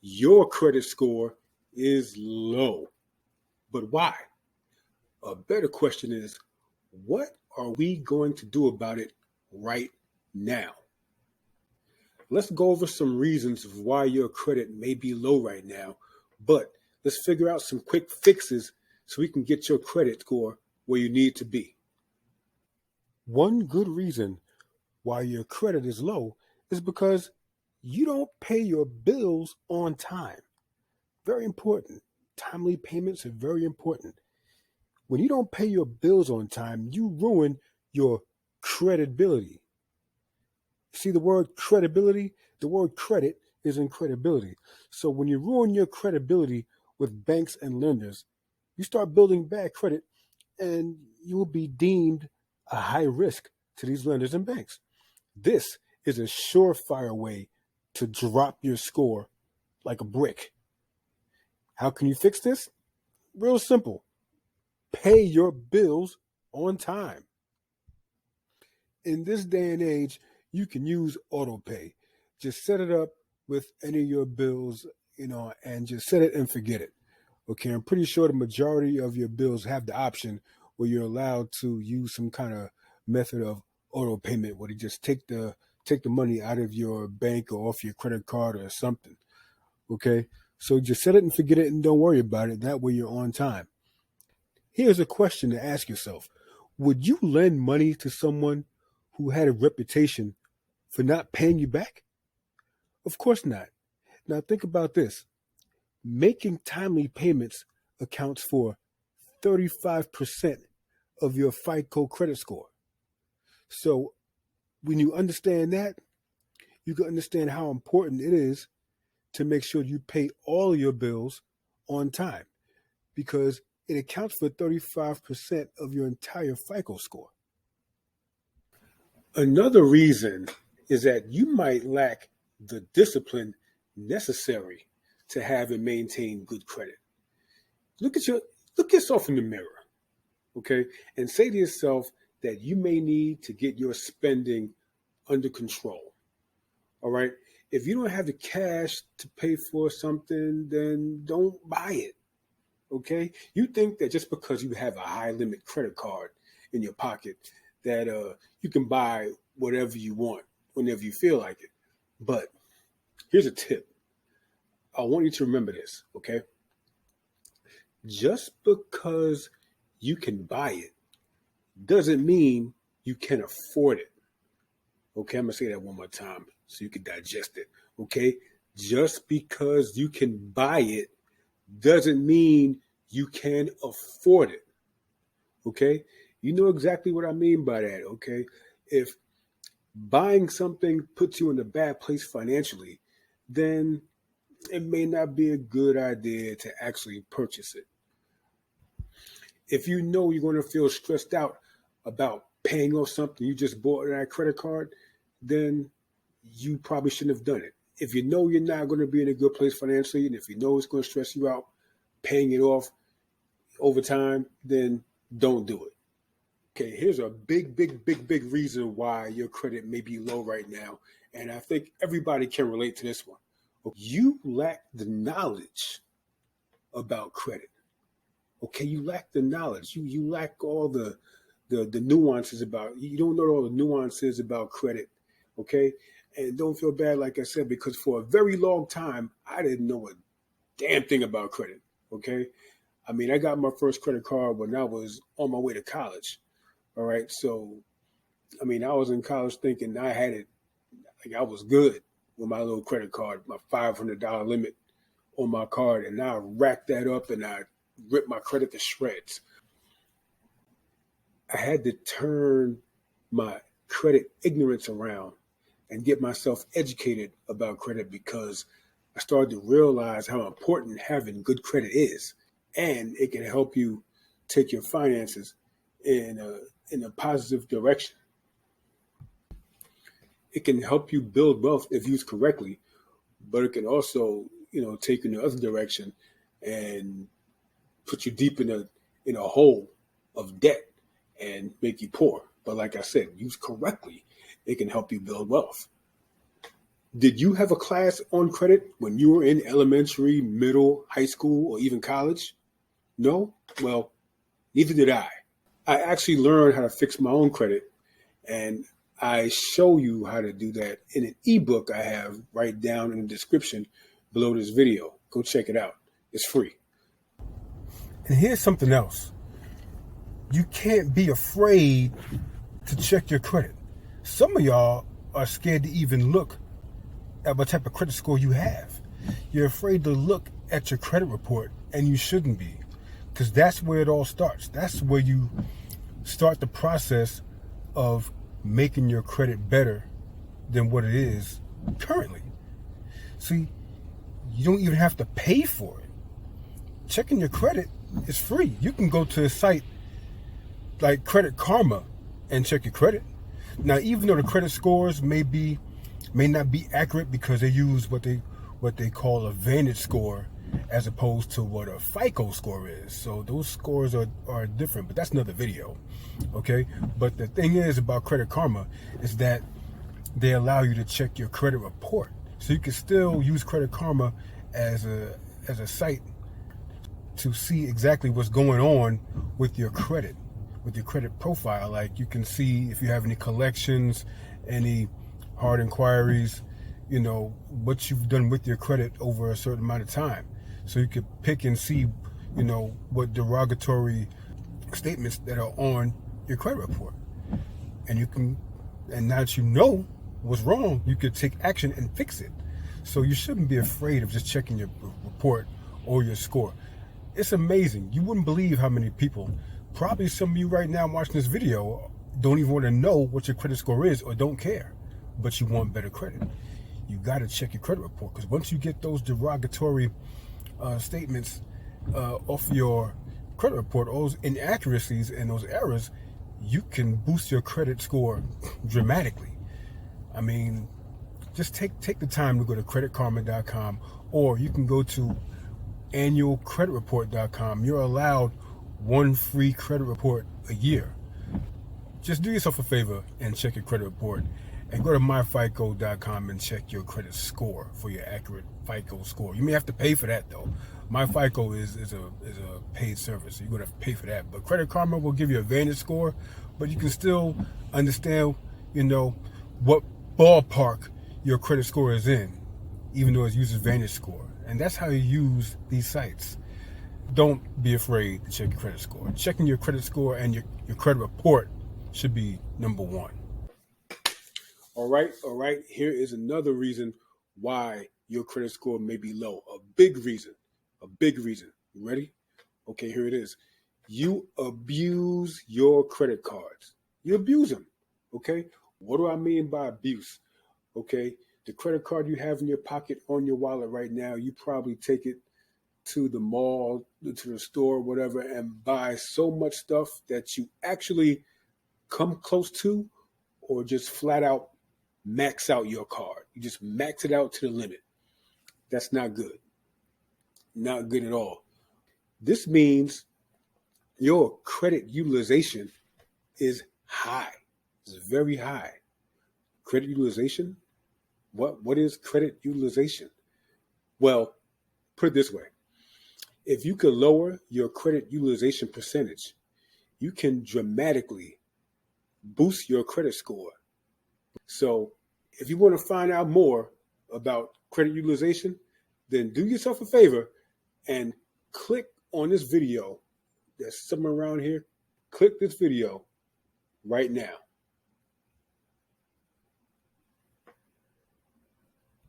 your credit score is low. But why? A better question is, what are we going to do about it right now? Let's go over some reasons of why your credit may be low right now, but let's figure out some quick fixes so we can get your credit score where you need to be. One good reason why your credit is low is because you don't pay your bills on time. Very important. Timely payments are very important. When you don't pay your bills on time, you ruin your credibility. See the word credibility? The word credit is in credibility. So when you ruin your credibility with banks and lenders, you start building bad credit and you will be deemed a high risk to these lenders and banks. This is a surefire way to drop your score like a brick. How can you fix this? Real simple. Pay your bills on time. In this day and age, you can use auto pay. Just set it up with any of your bills, and just set it and forget it. Okay, I'm pretty sure the majority of your bills have the option where you're allowed to use some kind of method of auto payment where they just take the money out of your bank or off your credit card or something. Okay, so just set it and forget it and don't worry about it. That way you're on time. Here's a question to ask yourself. Would you lend money to someone who had a reputation for not paying you back? Of course not. Now think about this. Making timely payments accounts for 35% of your FICO credit score. So when you understand that, you can understand how important it is to make sure you pay all your bills on time, because it accounts for 35% of your entire FICO score. Another reason is that you might lack the discipline necessary to have and maintain good credit. Look yourself in the mirror, okay, and say to yourself that you may need to get your spending under control. All right. If you don't have the cash to pay for something, then don't buy it. Okay. You think that just because you have a high limit credit card in your pocket that you can buy whatever you want whenever you feel like it. But here's a tip. I want you to remember this. Okay. Just because you can buy it doesn't mean you can afford it. Okay, I'm going to say that one more time so you can digest it. Okay, just because you can buy it doesn't mean you can afford it. Okay, you know exactly what I mean by that. Okay, if buying something puts you in a bad place financially, then it may not be a good idea to actually purchase it. If you know you're going to feel stressed out about paying off something you just bought on that credit card, then you probably shouldn't have done it. If you know you're not going to be in a good place financially, and if you know it's going to stress you out, paying it off over time, then don't do it. Okay, here's a big reason why your credit may be low right now, and I think everybody can relate to this one. You lack the knowledge about credit. Okay, you lack the knowledge. You lack all the nuances about. You don't know all the nuances about credit. Okay, and don't feel bad, like I said, because for a very long time I didn't know a damn thing about credit. Okay, I mean, I got my first credit card when I was on my way to college. All right, so I mean, I was in college thinking I had it, like I was good with my little credit card, my $500 limit on my card, and I racked that up and I ripped my credit to shreds. I had to turn my credit ignorance around and get myself educated about credit, because I started to realize how important having good credit is, and it can help you take your finances in a positive direction. It can help you build wealth if used correctly, but it can also, take you in the other direction and put you deep in a hole of debt and make you poor. But like I said, used correctly, it can help you build wealth. Did you have a class on credit when you were in elementary, middle, high school, or even college? No? Well, neither did I. I actually learned how to fix my own credit, and I show you how to do that in an ebook I have right down in the description below this video. Go check it out. It's free. And here's something else. You can't be afraid to check your credit. Some of y'all are scared to even look at what type of credit score you have. You're afraid to look at your credit report, and you shouldn't be, because that's where it all starts. That's where you start the process of making your credit better than what it is currently. See, you don't even have to pay for it. Checking your credit is free. You can go to a site like Credit Karma and check your credit. Now, even though the credit scores may not be accurate because they use what they call a Vantage score as opposed to what a FICO score is. So those scores are different, but that's another video. Okay? But the thing is about Credit Karma is that they allow you to check your credit report. So you can still use Credit Karma as a site to see exactly what's going on with your credit profile. Like, you can see if you have any collections, any hard inquiries, what you've done with your credit over a certain amount of time. So you could pick and see, what derogatory statements that are on your credit report. And now that you know what's wrong, you could take action and fix it. So you shouldn't be afraid of just checking your report or your score. It's amazing. You wouldn't believe how many people, probably some of you right now watching this video, don't even want to know what your credit score is or don't care, but you want better credit. You got to check your credit report, because once you get those derogatory statements off your credit report, those inaccuracies and those errors, you can boost your credit score dramatically. I mean, just take the time to go to creditkarma.com, or you can go to annualcreditreport.com. You're allowed one free credit report a year. Just do yourself a favor and check your credit report, and go to myfico.com and check your credit score for your accurate FICO score. You may have to pay for that though. MyFICO is a paid service, so you're gonna have to pay for that. But Credit Karma will give you a Vantage score, but you can still understand, what ballpark your credit score is in, even though it uses Vantage score. And that's how you use these sites. Don't be afraid to check your credit score. Checking your credit score and your credit report should be number one. All right. Here is another reason why your credit score may be low. A big reason. You ready? Okay, here it is. You abuse your credit cards. You abuse them. Okay? What do I mean by abuse? Okay? The credit card you have in your pocket, on your wallet right now, you probably take it to the mall, to the store, whatever, and buy so much stuff that you actually come close to, or just flat out max out your card. You just max it out to the limit. That's not good. Not good at all. This means your credit utilization is high. It's very high. Credit utilization? What is credit utilization? Well, put it this way. If you could lower your credit utilization percentage, you can dramatically boost your credit score. So if you want to find out more about credit utilization, then do yourself a favor and click on this video that's somewhere around here. Click this video right now.